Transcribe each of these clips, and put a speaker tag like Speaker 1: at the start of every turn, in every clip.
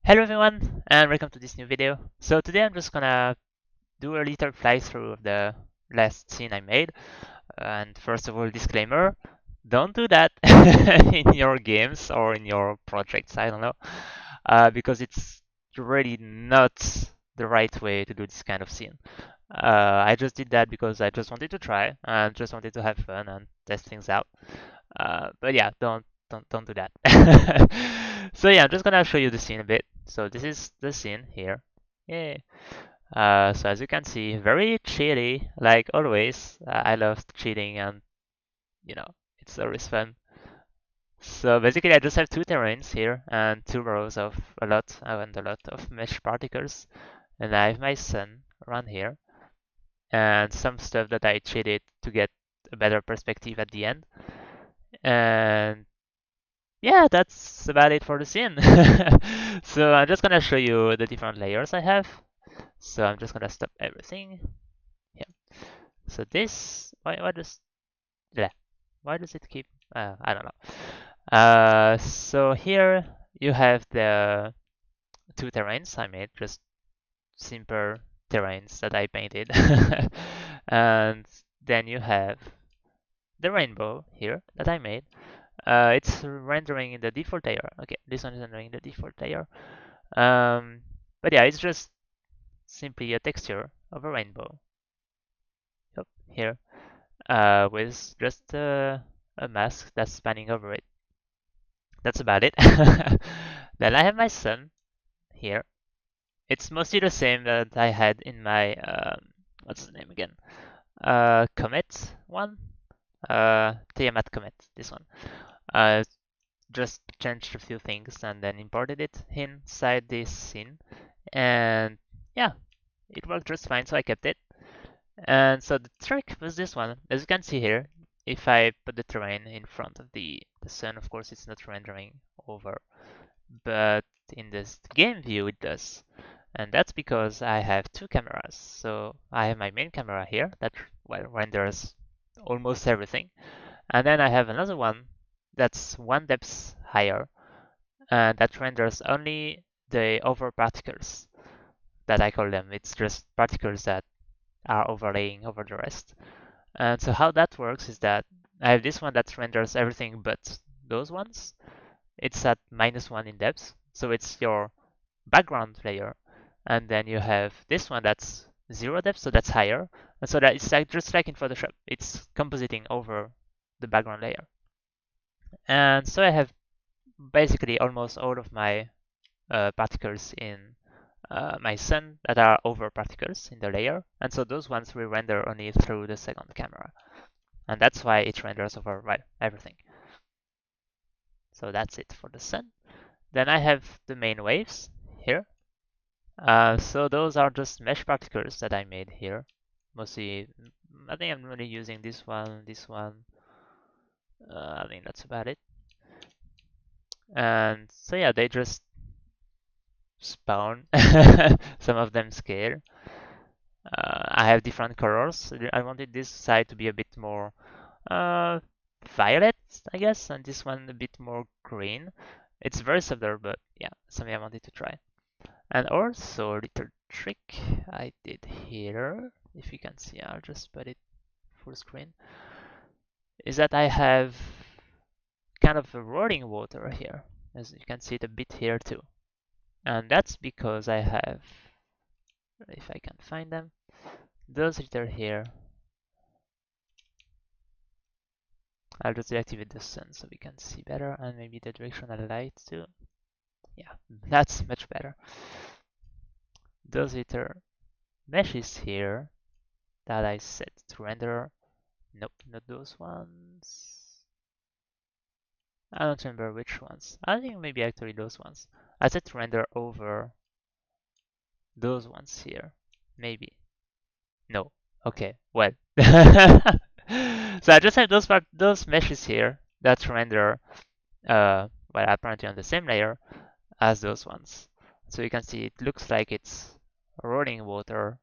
Speaker 1: Hello everyone and welcome to this new video. So today I'm just gonna do a little fly-through of the last scene I made. And first of all, disclaimer, don't do that in your games or in your projects, I don't know, because it's really not the right way to do this kind of scene. I just did that because I just wanted to try and just wanted to have fun and test things out. But yeah, don't do that. So yeah, I'm just gonna show you the scene a bit. So this is the scene here. Yay. So as you can see, very cheaty, like always. I love cheating and you know, it's always fun. So basically I just have two terrains here and two rows of a lot and a lot of mesh particles. And I have my sun around here and some stuff that I cheated to get a better perspective at the end. And yeah, that's about it for the scene. So I'm just gonna show you the different layers I have. So I'm just gonna stop everything. Yeah. So this, yeah, why does it keep? I don't know. So here you have the two terrains I made, just simple terrains that I painted, and then you have the rainbow here that I made. It's rendering in the default layer. Okay, this one is rendering in the default layer. But yeah, it's just simply a texture of a rainbow. Yep, here, with just a mask that's spanning over it. That's about it. Then I have my sun here. It's mostly the same that I had in my what's the name again? Comet one. Tiamat Comet. This one. Uh, just changed a few things and then imported it inside this scene. And yeah, it worked just fine, so I kept it. And so the trick was this one. As you can see here, if I put the terrain in front of the sun, of course it's not rendering over, but in this game view it does. And that's because I have two cameras. So I have my main camera here that renders almost everything. And then I have another one that's one depth higher and that renders only the over particles that I call them. It's just particles that are overlaying over the rest. And so how that works is that I have this one that renders everything but those ones. It's at -1 in depth, so it's your background layer. And then you have this one that's 0 depth, so that's higher. And so that it's like just like in Photoshop, it's compositing over the background layer. And so I have basically almost all of my particles in my sun that are over particles in the layer, and so those ones will render only through the second camera, and that's why it renders over everything. So that's it for the sun. Then I have the main waves here. So those are just mesh particles that I made here. Mostly, I think I'm really using this one, this one. I think that's about it. And so yeah, they just spawn. Some of them scale. I have different colors. I wanted this side to be a bit more uh, violet, I guess, and this one a bit more green. It's very subtle, but yeah, something I wanted to try. And also a little trick I did here, if you can see, I'll just put it full screen, is that I have kind of a rolling water here. As you can see it a bit here too. And that's because I have, if I can find them, those little here. I'll just deactivate the sun so we can see better, and maybe the directional light too. Yeah, that's much better. Those little meshes here that I set to render. Nope, not those ones. I don't remember which ones. I think maybe actually those ones. I set to render over those ones here. Maybe. No. Okay, well. So I just have those meshes here that render well, apparently on the same layer as those ones. So you can see it looks like it's rolling water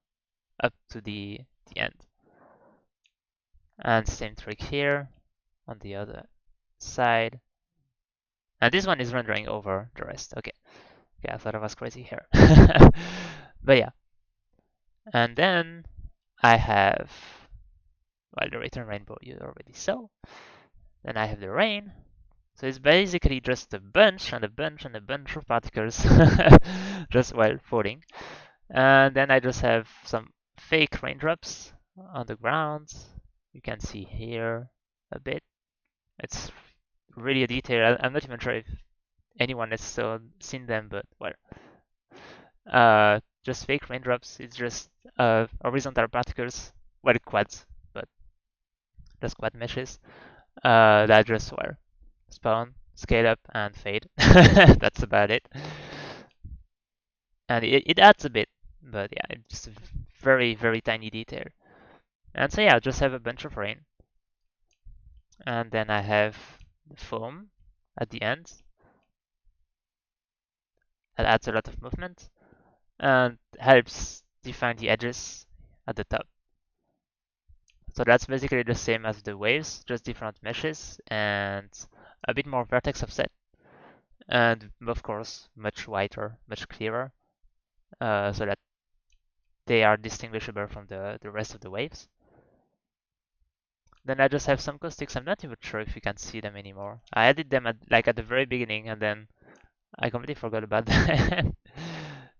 Speaker 1: up to the end. And same trick here on the other side. And this one is rendering over the rest. Okay. Yeah, I thought I was crazy here. But yeah. And then I have, well, the return rainbow you already saw. Then I have the rain. So it's basically just a bunch and a bunch and a bunch of particles just while falling. And then I just have some fake raindrops on the ground. You can see here a bit. It's really a detail. I'm not even sure if anyone has seen them, but well, just fake raindrops. It's just horizontal particles, well, quads, but just quad meshes that just well spawn, scale up, and fade. That's about it. And it adds a bit, but yeah, it's a very, very tiny detail. And so yeah, I just have a bunch of rain. And then I have the foam at the end. That adds a lot of movement and helps define the edges at the top. So that's basically the same as the waves, just different meshes and a bit more vertex offset. And of course, much whiter, much clearer, so that they are distinguishable from the rest of the waves. Then I just have some caustics. I'm not even sure if you can see them anymore. I added them at the very beginning, and then I completely forgot about them.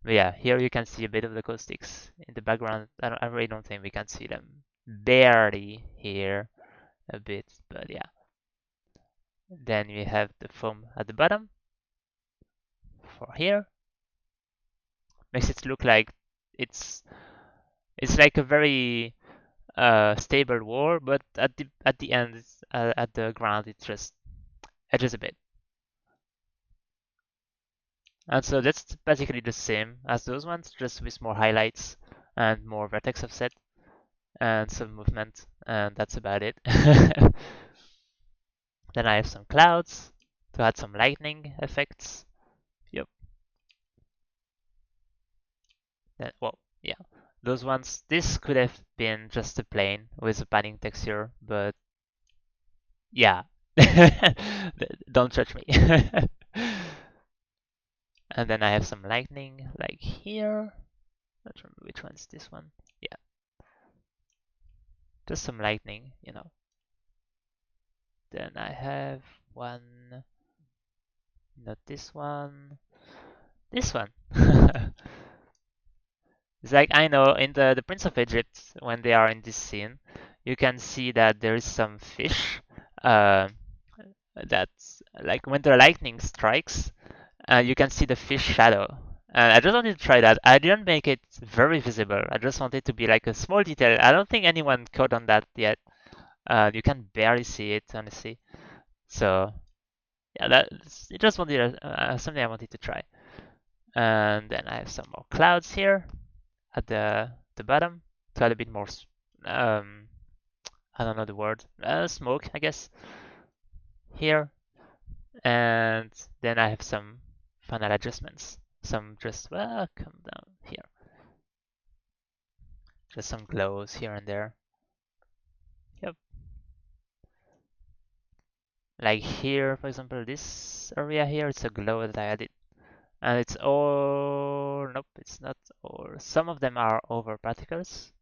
Speaker 1: But yeah, here you can see a bit of the caustics in the background. I really don't think we can see them. Barely here a bit, but yeah. Then we have the foam at the bottom for here. Makes it look like it's like a very stable wall, but at the end, at the ground, it just edges a bit. And so that's basically the same as those ones, just with more highlights and more vertex offset and some movement, and that's about it. Then I have some clouds to add some lightning effects. Yep. Then, well, yeah. Those ones, this could have been just a plane with a padding texture, but yeah. Don't judge me. And then I have some lightning like here. Not remember which one's this one. Yeah. Just some lightning, you know. Then I have one, not this one, this one. It's like, I know in the Prince of Egypt, when they are in this scene, you can see that there is some fish uh, that's like when the lightning strikes, you can see the fish shadow. And I just wanted to try that. I didn't make it very visible. I just wanted to be like a small detail. I don't think anyone caught on that yet. You can barely see it, honestly. So yeah, that's it. Just wanted something I wanted to try. And then I have some more clouds here at the bottom to add a bit more. Um, I don't know the word. Smoke, I guess. Here, and then I have some final adjustments. Some just come down here. Just some glows here and there. Yep. Like here, for example, this area here, it's a glow that I added. And it's all, nope, it's not all. Some of them are over particles,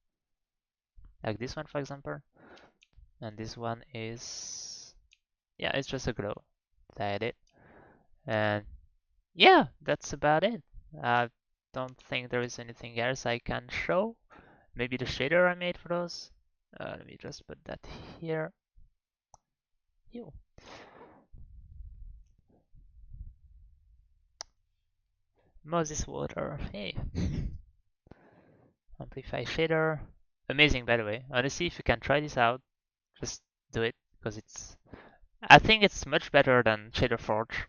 Speaker 1: like this one, for example. And this one is, yeah, it's just a glow that I added. And yeah, that's about it. I don't think there is anything else I can show. Maybe the shader I made for those. Let me just put that here. Ew. Moses water. Hey. Amplify shader. Amazing, by the way. Honestly, if you can try this out, just do it because I think it's much better than Shader Forge.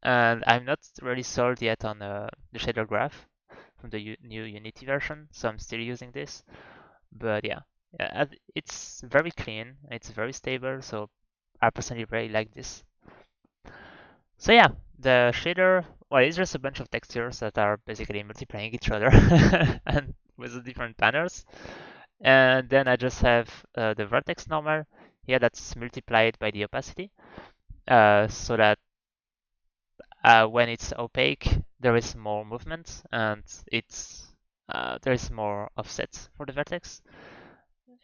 Speaker 1: And I'm not really sold yet on the shader graph from the new Unity version, so I'm still using this. But yeah, it's very clean, it's very stable, so I personally really like this. So yeah, the shader, well, it's just a bunch of textures that are basically multiplying each other and with the different banners. And then I just have the vertex normal here that's multiplied by the opacity, so that when it's opaque, there is more movement and there is more offset for the vertex.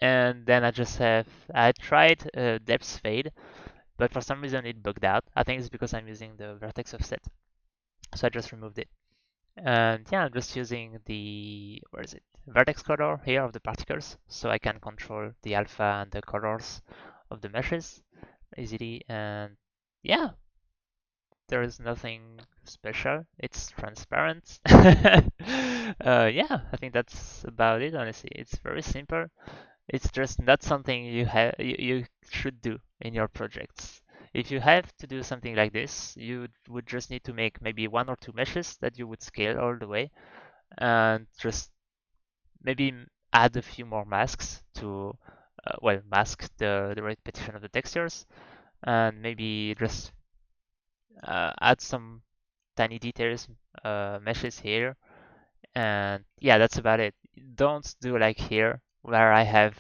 Speaker 1: And then I tried depth fade, but for some reason it bugged out. I think it's because I'm using the vertex offset. So I just removed it. And yeah, I'm just using the, where is it? Vertex color here of the particles, so I can control the alpha and the colors of the meshes easily. And yeah, there is nothing special. It's transparent. Yeah, I think that's about it. Honestly, it's very simple. It's just not something you should do in your projects. If you have to do something like this, you would just need to make maybe one or two meshes that you would scale all the way, and just maybe add a few more masks to well, mask the repetition of the textures, and maybe just add some tiny details, meshes here, and yeah, that's about it. Don't do like here, where I have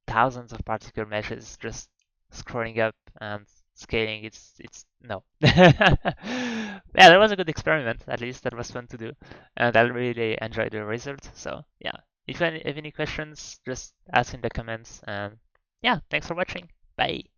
Speaker 1: thousands of particle meshes just scrolling up and scaling. It's no. Yeah, that was a good experiment. At least that was fun to do, and I really enjoyed the result. So yeah, if you have any questions, just ask in the comments. And yeah, thanks for watching. Bye.